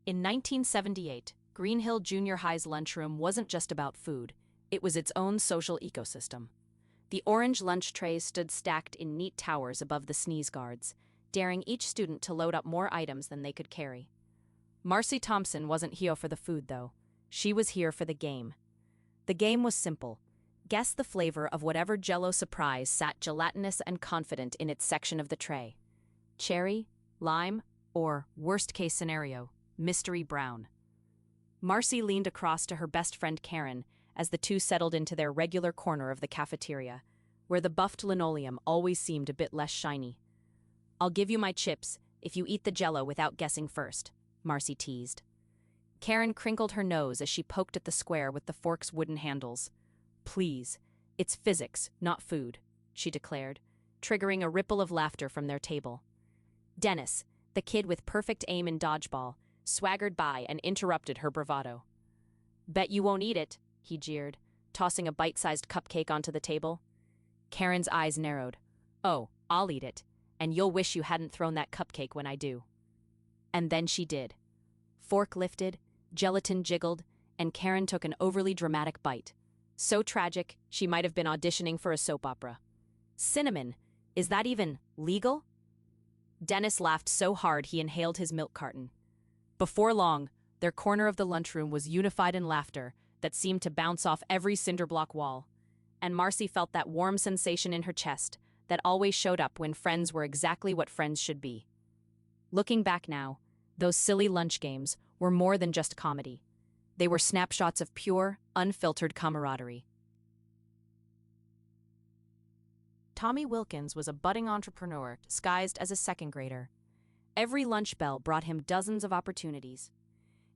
In 1978, Green Hill Junior High's lunchroom wasn't just about food, it was its own social ecosystem. The orange lunch trays stood stacked in neat towers above the sneeze guards, daring each student to load up more items than they could carry. Marcy Thompson wasn't here for the food, though. She was here for the game. The game was simple. Guess the flavor of whatever Jello surprise sat gelatinous and confident in its section of the tray. Cherry, lime, or, worst-case scenario, mystery brown. Marcy leaned across to her best friend Karen as the two settled into their regular corner of the cafeteria, where the buffed linoleum always seemed a bit less shiny. "I'll give you my chips if you eat the Jello without guessing first," Marcy teased. Karen crinkled her nose as she poked at the square with the fork's wooden handles. "Please, it's physics, not food," she declared, triggering a ripple of laughter from their table. Dennis, the kid with perfect aim in dodgeball, swaggered by and interrupted her bravado. "Bet you won't eat it," he jeered, tossing a bite-sized cupcake onto the table. Karen's eyes narrowed. "Oh, I'll eat it, and you'll wish you hadn't thrown that cupcake when I do." And then she did. Fork lifted, gelatin jiggled, and Karen took an overly dramatic bite. So tragic, she might have been auditioning for a soap opera. "Cinnamon, is that even legal?" Dennis laughed so hard he inhaled his milk carton. Before long, their corner of the lunchroom was unified in laughter that seemed to bounce off every cinderblock wall, and Marcy felt that warm sensation in her chest that always showed up when friends were exactly what friends should be. Looking back now, those silly lunch games were more than just comedy. They were snapshots of pure, unfiltered camaraderie. Tommy Wilkins was a budding entrepreneur disguised as a second grader. Every lunch bell brought him dozens of opportunities.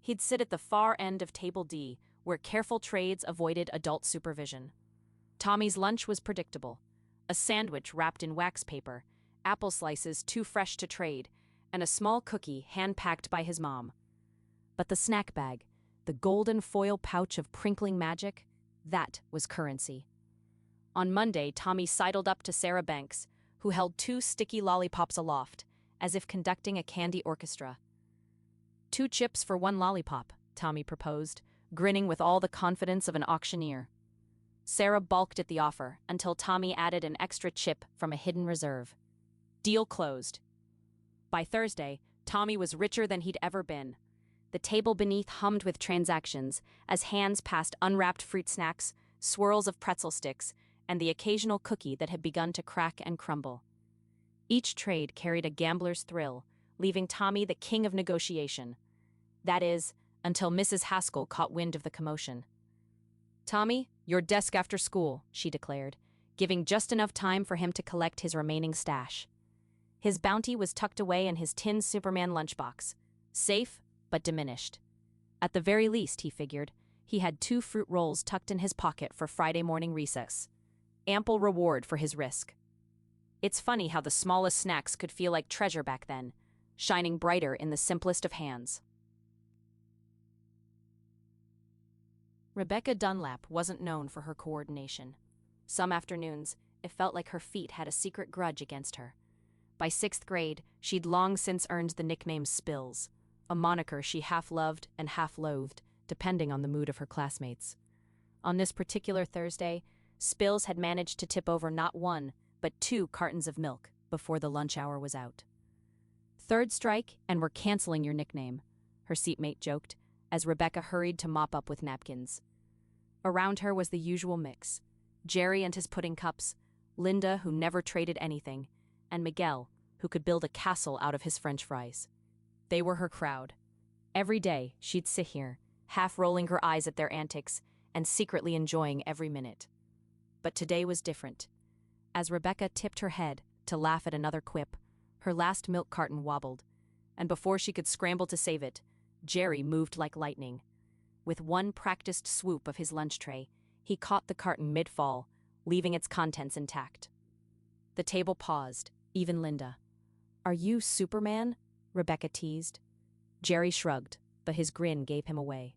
He'd sit at the far end of Table D, where careful trades avoided adult supervision. Tommy's lunch was predictable: a sandwich wrapped in wax paper, apple slices too fresh to trade, and a small cookie hand-packed by his mom. But the snack bag, the golden foil pouch of crinkling magic, that was currency. On Monday, Tommy sidled up to Sarah Banks, who held 2 sticky lollipops aloft, as if conducting a candy orchestra. "2 chips for 1 lollipop," Tommy proposed, grinning with all the confidence of an auctioneer. Sarah balked at the offer until Tommy added an extra chip from a hidden reserve. Deal closed. By Thursday, Tommy was richer than he'd ever been. The table beneath hummed with transactions as hands passed unwrapped fruit snacks, swirls of pretzel sticks, and the occasional cookie that had begun to crack and crumble. Each trade carried a gambler's thrill, leaving Tommy the king of negotiation. That is, until Mrs. Haskell caught wind of the commotion. "Tommy, your desk after school," she declared, giving just enough time for him to collect his remaining stash. His bounty was tucked away in his tin Superman lunchbox, safe but diminished. At the very least, he figured, he had 2 fruit rolls tucked in his pocket for Friday morning recess. Ample reward for his risk. It's funny how the smallest snacks could feel like treasure back then, shining brighter in the simplest of hands. Rebecca Dunlap wasn't known for her coordination. Some afternoons, it felt like her feet had a secret grudge against her. By 6th grade, she'd long since earned the nickname Spills, a moniker she half loved and half loathed, depending on the mood of her classmates. On this particular Thursday, Spills had managed to tip over not 1, but 2 cartons of milk before the lunch hour was out. "Third strike, and we're canceling your nickname," her seatmate joked, as Rebecca hurried to mop up with napkins. Around her was the usual mix: Jerry and his pudding cups, Linda, who never traded anything, and Miguel, who could build a castle out of his French fries. They were her crowd. Every day, she'd sit here, half rolling her eyes at their antics and secretly enjoying every minute. But today was different. As Rebecca tipped her head to laugh at another quip, her last milk carton wobbled, and before she could scramble to save it, Jerry moved like lightning. With one practiced swoop of his lunch tray, he caught the carton mid-fall, leaving its contents intact. The table paused, even Linda. "Are you Superman?" Rebecca teased. Jerry shrugged, but his grin gave him away.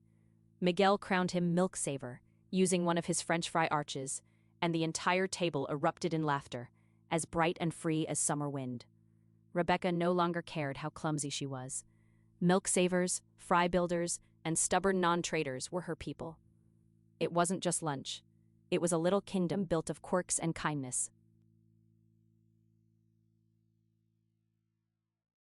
Miguel crowned him Milk Saver, using one of his French fry arches, and the entire table erupted in laughter, as bright and free as summer wind. Rebecca no longer cared how clumsy she was. Milk savers, fry builders, and stubborn non-traders were her people. It wasn't just lunch. It was a little kingdom built of quirks and kindness,